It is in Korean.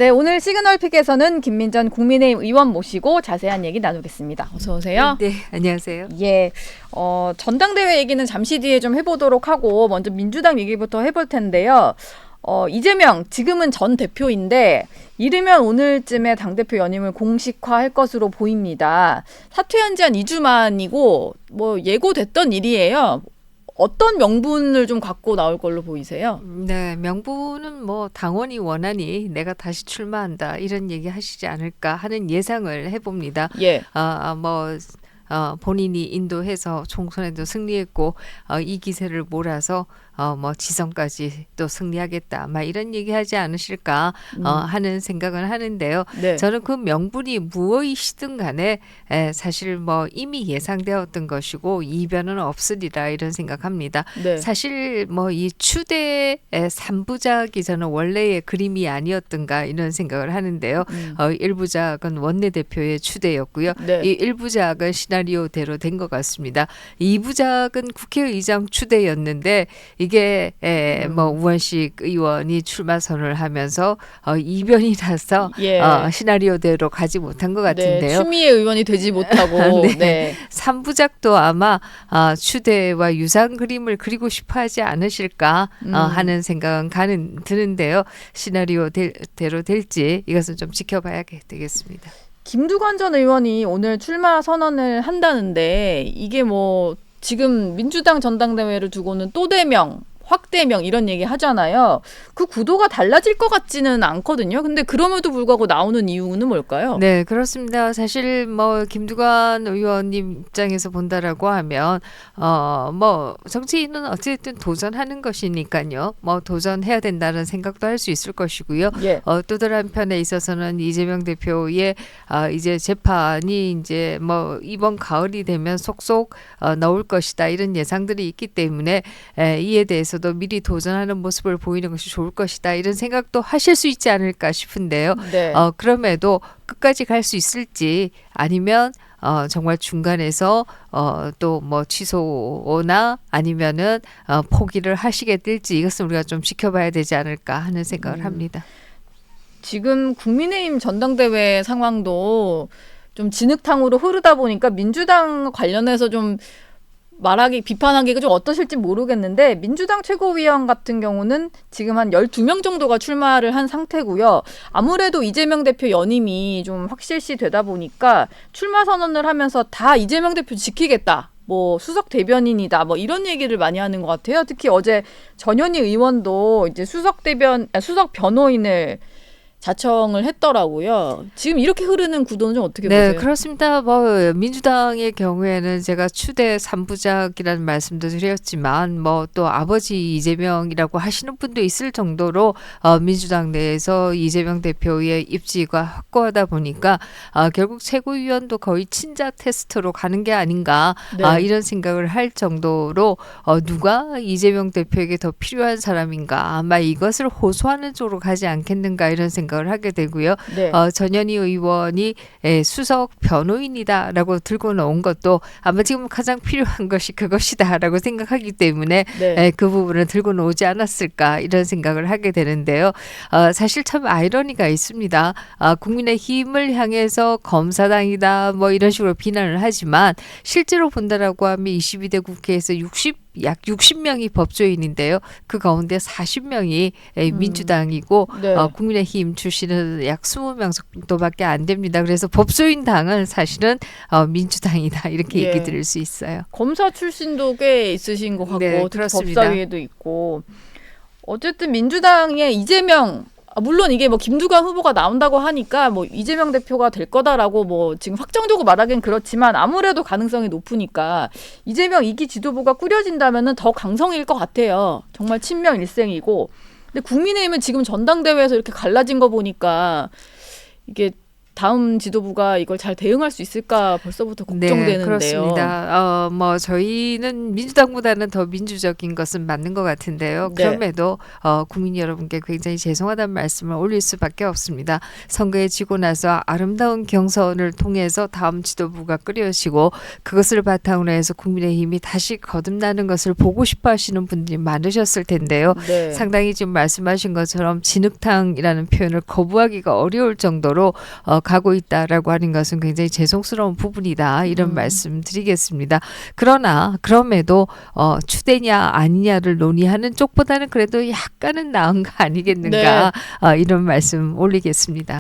네, 오늘 시그널픽에서는 김민전 국민의힘 의원 모시고 자세한 얘기 나누겠습니다. 어서 오세요. 네, 안녕하세요. 예, 전당대회 얘기는 잠시 뒤에 좀 해보도록 하고 먼저 민주당 얘기부터 해볼 텐데요. 이재명 지금은 전 대표인데 이르면 오늘쯤에 당대표 연임을 공식화할 것으로 보입니다. 사퇴한 지 한 2주 만이고 뭐 예고됐던 일이에요. 어떤 명분을 좀 갖고 나올 걸로 보이세요? 네, 명분은 뭐 당원이 원하니 내가 다시 출마한다 이런 얘기 하시지 않을까 하는 예상을 해봅니다. 예. 본인이 인도해서 총선에도 승리했고 이 기세를 몰아서 뭐 지선까지 또 승리하겠다 막 이런 얘기하지 않으실까 하는 생각을 하는데요. 네. 저는 그 명분이 무엇이든 간에 사실 뭐 이미 예상되었던 것이고 이변은 없으리라 이런 생각합니다. 네. 사실 뭐 이 추대 3부작이 저는 원래의 그림이 아니었던가 이런 생각을 하는데요. 1부작은 원내대표의 추대였고요. 네. 이 1부작은 시나리오대로 된 것 같습니다. 2부작은 국회의장 추대였는데 이게 뭐 우원식 의원이 출마 선언을 하면서 이변이 나서 예. 시나리오대로 가지 못한 것 같은데요. 네, 추미애 의원이 되지 못하고 네. 네. 3부작도 아마 추대와 유사한 그림을 그리고 싶어 하지 않으실까 하는 생각은 드는데요. 시나리오대로 될지 이것은 좀 지켜봐야 되겠습니다. 김두관 전 의원이 오늘 출마 선언을 한다는데 이게 뭐 지금 민주당 전당대회를 두고는 또 대명, 확대명 이런 얘기 하잖아요. 그 구도가 달라질 것 같지는 않거든요. 근데 그럼에도 불구하고 나오는 이유는 뭘까요? 네, 그렇습니다. 사실 뭐 김두관 의원님 입장에서 본다라고 하면 뭐 정치인은 어쨌든 도전하는 것이니까요. 뭐 도전해야 된다는 생각도 할 수 있을 것이고요. 예. 또 다른 한편에 있어서는 이재명 대표의 이제 재판이 이제 뭐 이번 가을이 되면 속속 나올 것이다 이런 예상들이 있기 때문에 이에 대해서도 미리 도전하는 모습을 보이는 것이 좋을 것이다 이런 생각도 하실 수 있지 않을까 싶은데요. 네. 그럼에도 끝까지 갈 수 있을지 아니면 정말 중간에서 또 뭐 취소나 아니면은 포기를 하시게 될지 이것은 우리가 좀 지켜봐야 되지 않을까 하는 생각을 합니다. 지금 국민의힘 전당대회 상황도 좀 진흙탕으로 흐르다 보니까 민주당 관련해서 좀 비판하기가 좀 어떠실지 모르겠는데 민주당 최고위원 같은 경우는 지금 한 12명 정도가 출마를 한 상태고요. 아무래도 이재명 대표 연임이 좀 확실시 되다 보니까 출마 선언을 하면서 다 이재명 대표 지키겠다. 뭐 수석 대변인이다. 뭐 이런 얘기를 많이 하는 것 같아요. 특히 어제 전현희 의원도 이제 수석 변호인을 자청을 했더라고요. 지금 이렇게 흐르는 구도는 좀 어떻게 보세요? 네, 그렇습니다. 뭐 민주당의 경우에는 제가 추대 3부작이라는 말씀도 드렸지만 뭐 또 아버지 이재명이라고 하시는 분도 있을 정도로 민주당 내에서 이재명 대표의 입지가 확고하다 보니까 결국 최고위원도 거의 친자 테스트로 가는 게 아닌가 네. 이런 생각을 할 정도로 누가 이재명 대표에게 더 필요한 사람인가 아마 이것을 호소하는 쪽으로 가지 않겠는가 이런 생각을 하게 되고요. 네. 전현희 의원이 수석 변호인이다라고 들고 나온 것도 아마 지금 가장 필요한 것이 그것이다라고 생각하기 때문에 네. 그 부분을 들고 나오지 않았을까 이런 생각을 하게 되는데요. 사실 참 아이러니가 있습니다. 국민의힘을 향해서 검사당이다 뭐 이런 식으로 비난을 하지만 실제로 본다라고 하면 22대 국회에서 약 60명이 법조인인데요. 그 가운데 40명이 민주당이고 네. 국민의힘 출신은 약 20명 정도밖에 안 됩니다. 그래서 법조인 당은 사실은 민주당이다 이렇게 예. 얘기 드릴 수 있어요. 검사 출신도 꽤 있으신 것 같고 네, 특히 그렇습니다. 법사위에도 있고 어쨌든 민주당의 이재명 물론 이게 뭐 김두관 후보가 나온다고 하니까 뭐 이재명 대표가 될 거다라고 뭐 지금 확정적으로 말하기는 그렇지만 아무래도 가능성이 높으니까 이재명 2기 지도부가 꾸려진다면은 더 강성일 것 같아요. 정말 친명 일생이고. 근데 국민의힘은 지금 전당대회에서 이렇게 갈라진 거 보니까 이게 다음 지도부가 이걸 잘 대응할 수 있을까 벌써부터 걱정되는데요. 네, 그렇습니다. 뭐 저희는 민주당보다는 더 민주적인 것은 맞는 것 같은데요. 네. 그럼에도 국민 여러분께 굉장히 죄송하다는 말씀을 올릴 수밖에 없습니다. 선거에 지고 나서 아름다운 경선을 통해서 다음 지도부가 끓여지고 그것을 바탕으로 해서 국민의힘이 다시 거듭나는 것을 보고 싶어 하시는 분들이 많으셨을 텐데요. 네. 상당히 지금 말씀하신 것처럼 진흙탕이라는 표현을 거부하기가 어려울 정도로 가고 있다라고 하는 것은 굉장히 죄송스러운 부분이다 이런 말씀 드리겠습니다. 그러나 그럼에도 추대냐 아니냐를 논의하는 쪽보다는 그래도 약간은 나은 거 아니겠는가 이런 말씀 올리겠습니다.